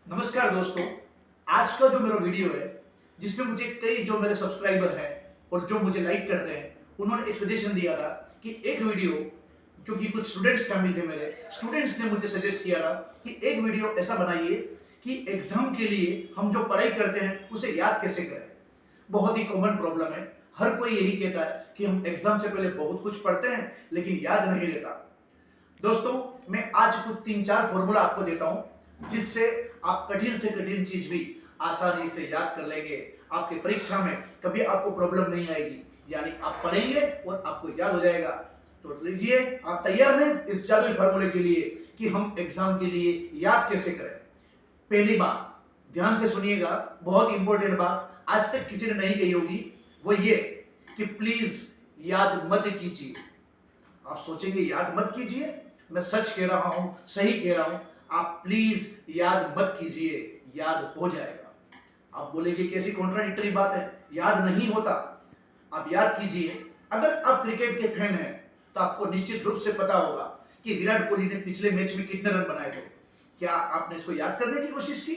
नमस्कार दोस्तों। आज का जो मेरा वीडियो है जिसमें मुझे कई जो मेरे सब्सक्राइबर हैं और जो मुझे लाइक करते हैं उन्होंने एक सजेशन दिया था कि एक वीडियो, क्योंकि कुछ स्टूडेंट्स शामिल थे, मेरे स्टूडेंट्स ने मुझे सजेस्ट किया था कि एक वीडियो ऐसा बनाइए कि एग्जाम के लिए हम जो पढ़ाई करते हैं उसे याद कैसे करें। बहुत ही कॉमन प्रॉब्लम है, हर कोई यही कहता है कि हम एग्जाम से पहले बहुत कुछ पढ़ते हैं लेकिन याद नहीं रहता। दोस्तों, मैं आज कुछ 3-4 फॉर्मूला आपको देता हूं जिससे आप कठिन से कठिन चीज भी आसानी से याद कर लेंगे। आपके परीक्षा में कभी आपको प्रॉब्लम नहीं आएगी, यानी आप पढ़ेंगे और आपको याद हो जाएगा। तो लीजिए, आप तैयार हैं इस जादुई फॉर्मूले के लिए कि हम एग्जाम के लिए याद कैसे करें। पहली बात, ध्यान से सुनिएगा, बहुत इंपॉर्टेंट बात आज तक किसी ने नहीं कही होगी, वो ये कि प्लीज याद मत कीजिए। आप सोचेंगे याद मत कीजिए, मैं सच कह रहा हूं, सही कह रहा हूं। आप प्लीज याद मत कीजिए, याद हो जाएगा। आप बोलेंगे कैसी कॉन्ट्राडिक्टरी बात है, याद नहीं होता। आप याद कीजिए, अगर आप क्रिकेट के फैन हैं तो आपको निश्चित रूप से पता होगा कि विराट कोहली ने पिछले मैच में कितने रन बनाए थे। क्या आपने इसको याद करने की कोशिश की?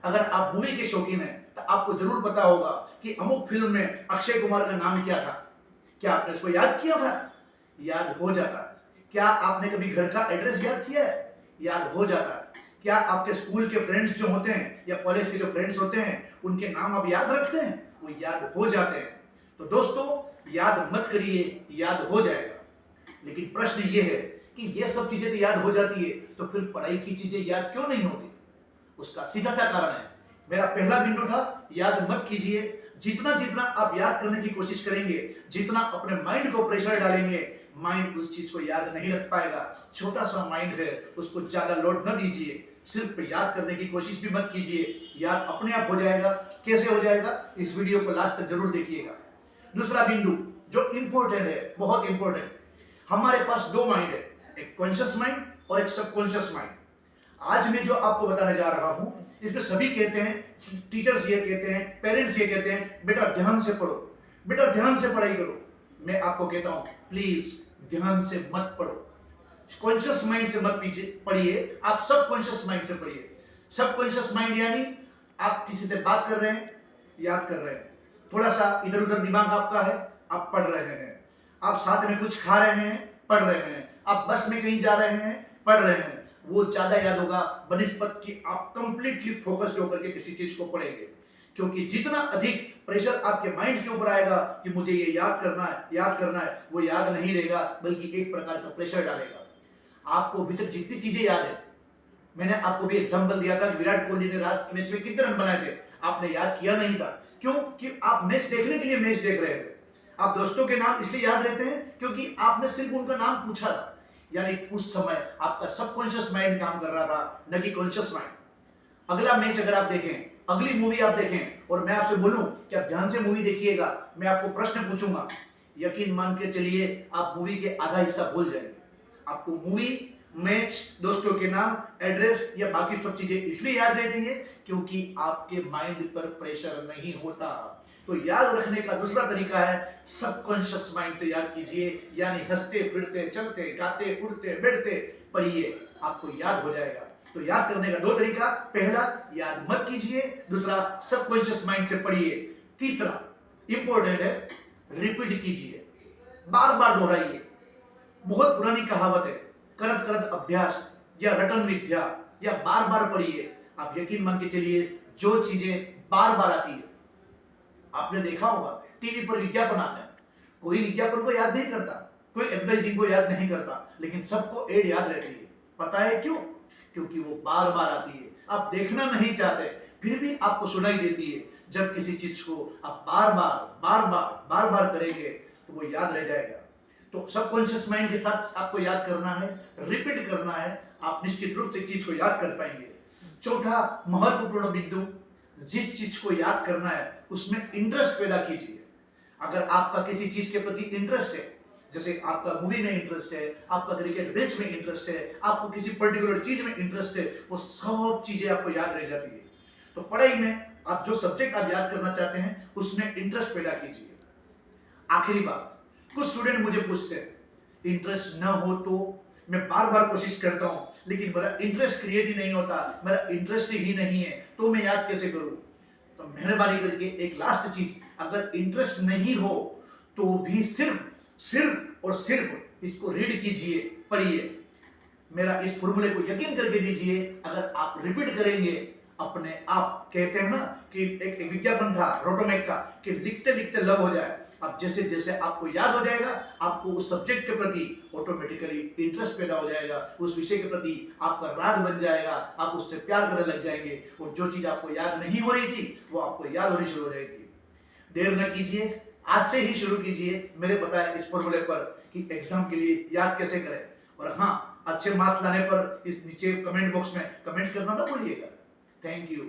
अगर आप मूवी के शौकीन हैं तो आपको जरूर पता होगा कि अमुक फिल्म में अक्षय कुमार का नाम क्या था। क्या आपने इसको याद किया था? याद हो जाता है। क्या आपने कभी घर का एड्रेस याद किया है? याद हो जाता है। क्या आपके स्कूल के फ्रेंड्स जो होते हैं या कॉलेज के जो फ्रेंड्स होते हैं उनके नाम आप याद रखते हैं? वो याद हो जाते हैं। तो दोस्तों, याद मत करिए, याद हो जाएगा। लेकिन प्रश्न ये है कि ये सब चीजें तो याद हो जाती है, तो फिर पढ़ाई की चीजें याद क्यों नहीं होती? उसका सीधा सा कारण है, मेरा पहला बिंदु था, याद मत कीजिए। जितना जितना आप याद करने की कोशिश करेंगे, जितना अपने माइंड को प्रेशर डालेंगे, माइंड उस चीज को याद नहीं रख पाएगा। छोटा सा माइंड है, उसको ज्यादा लोड न दीजिए। सिर्फ याद करने की कोशिश भी मत कीजिए, याद अपने आप हो जाएगा। कैसे हो जाएगा, इस वीडियो को लास्ट तक जरूर देखिएगा। दूसरा बिंदु जो इंपॉर्टेंट है, बहुत इंपॉर्टेंट, हमारे पास दो माइंड है, एक कॉन्शियस माइंड और एक सबकॉन्शियस माइंड। आज मैं जो आपको बताने जा रहा हूं, इसमें सभी कहते हैं, टीचर्स ये कहते हैं, पेरेंट्स ये कहते हैं, बेटा ध्यान से पढ़ो, बेटा ध्यान से पढ़ाई करो। मैं आपको कहता हूं, प्लीज ध्यान से मत पढ़ो, कॉन्शियस माइंड से मत पढ़िए, आप सबकॉन्शियस माइंड से पढ़िए। सबकॉन्शियस माइंड यानी आप किसी से बात कर रहे हैं, याद कर रहे हैं, थोड़ा सा इधर उधर दिमाग आपका है, आप पढ़ रहे हैं। आप साथ में कुछ खा रहे हैं, पढ़ रहे हैं। आप बस में कहीं जा रहे हैं, पढ़ रहे हैं। वो ज्यादा याद होगा बनिस्बत कि आप कंप्लीटली फोकस्ड होकर के किसी चीज को पढ़ेंगे। क्योंकि जितना अधिक प्रेशर आपके माइंड के ऊपर आएगा कि मुझे ये याद करना है, याद करना है, वो याद नहीं रहेगा, बल्कि एक प्रकार का प्रेशर डालेगा। आपको अभी तक जितनी चीजें याद है, मैंने आपको भी एग्जांपल दिया था कि विराट कोहली ने लास्ट मैच में कितने रन बनाए थे, आपने याद किया नहीं था। क्यों? कि आप मैच देखने के लिए मैच देख रहे थे। आप दोस्तों के नाम इसलिए याद रहते हैं क्योंकि आपने सिर्फ उनका नाम पूछा था, यानी उस समय आपका सबकॉन्शियस माइंड काम कर रहा था, न कि कॉन्शियस माइंड। अगला मैच अगर आप देखें, अगली मूवी आप देखें और मैं आपसे बोलूं कि आप ध्यान से मूवी देखिएगा, मैं आपको प्रश्न पूछूंगा, यकीन मान के चलिए आप मूवी के आधा हिस्सा भूल जाएंगे। आपको मूवी, मैच, दोस्तों के नाम, एड्रेस या बाकी सब चीजें इसलिए याद रहती है क्योंकि आपके माइंड पर प्रेशर नहीं होता। तो याद रखने का दूसरा तरीका है, सबकॉन्शियस माइंड से याद कीजिए, यानी हंसते फिरते चलते गाते उड़ते बैठते पढ़िए, आपको याद हो जाएगा। तो याद करने का दो तरीका, पहला याद मत कीजिए, दूसरा सबकॉन्शियस माइंड से पढ़िए। तीसरा इंपॉर्टेंट है, रिपीट कीजिए, बार बार दोहराइए। बहुत पुरानी कहावत है, करत करत अभ्यास या रटन विद्या, या बार बार पढ़िए। आप यकीन मान के चलिए, जो चीजें बार बार आती है, आपने देखा होगा टीवी पर विज्ञापन आता है, कोई विज्ञापन को याद नहीं करता, कोई एडवर्टाइजिंग को याद नहीं करता, लेकिन सबको एड याद रहती है। पता है क्यों? क्योंकि वो बार बार आती है, आप देखना नहीं चाहते, फिर भी आपको सुनाई देती है। जब किसी चीज को आप बार बार करेंगे तो वो याद रह जाएगा। तो सबकॉन्शियस माइंड के साथ आपको याद करना है, रिपीट करना है, आप निश्चित रूप से चीज को याद कर पाएंगे। चौथा महत्वपूर्ण बिंदु, जिस चीज को याद करना है उसमें इंटरेस्ट पैदा कीजिए। अगर आपका किसी चीज के प्रति इंटरेस्ट है, जैसे आपका मूवी में इंटरेस्ट है, आपका क्रिकेट मैच में इंटरेस्ट है, आपको किसी पर्टिकुलर चीज में इंटरेस्ट है, वो सब चीजें आपको याद रह जाती है। तो पढ़ाई में आप जो सब्जेक्ट आप याद करना चाहते हैं उसमें इंटरेस्ट पैदा कीजिए। आखिरी बात, कुछ स्टूडेंट मुझे पूछते हैं, इंटरेस्ट न हो तो, मैं बार बार कोशिश करता हूं, लेकिन मेरा इंटरेस्ट क्रिएट ही नहीं होता, मेरा इंटरेस्ट ही नहीं है, तो मैं याद कैसे करूं? तो मेहरबानी करके एक लास्ट चीज, अगर इंटरेस्ट नहीं हो तो भी सिर्फ सिर्फ और सिर्फ इसको रीड कीजिए, पढ़िए। मेरा इस फॉर्मूले को यकीन करके दीजिए, अगर आप रिपीट करेंगे अपने आप, कहते हैं ना कि एक विज्ञापन था रोटोमेक का कि लिखते लिखते लव हो जाए। अब जैसे जैसे आपको याद हो जाएगा, आपको उस सब्जेक्ट के प्रति ऑटोमेटिकली इंटरेस्ट पैदा हो जाएगा, उस विषय के प्रति आपका राग बन जाएगा, आप उससे प्यार करने लग जाएंगे, और जो चीज आपको याद नहीं हो रही थी वो आपको याद होनी शुरू हो जाएगी। देर न कीजिए, आज से ही शुरू कीजिए मेरे बताए इस फॉर्मूले पर कि एग्जाम के लिए याद कैसे करें। और हाँ, अच्छे मार्क्स लाने पर इस नीचे कमेंट बॉक्स में कमेंट्स करना ना भूलिएगा। Thank you.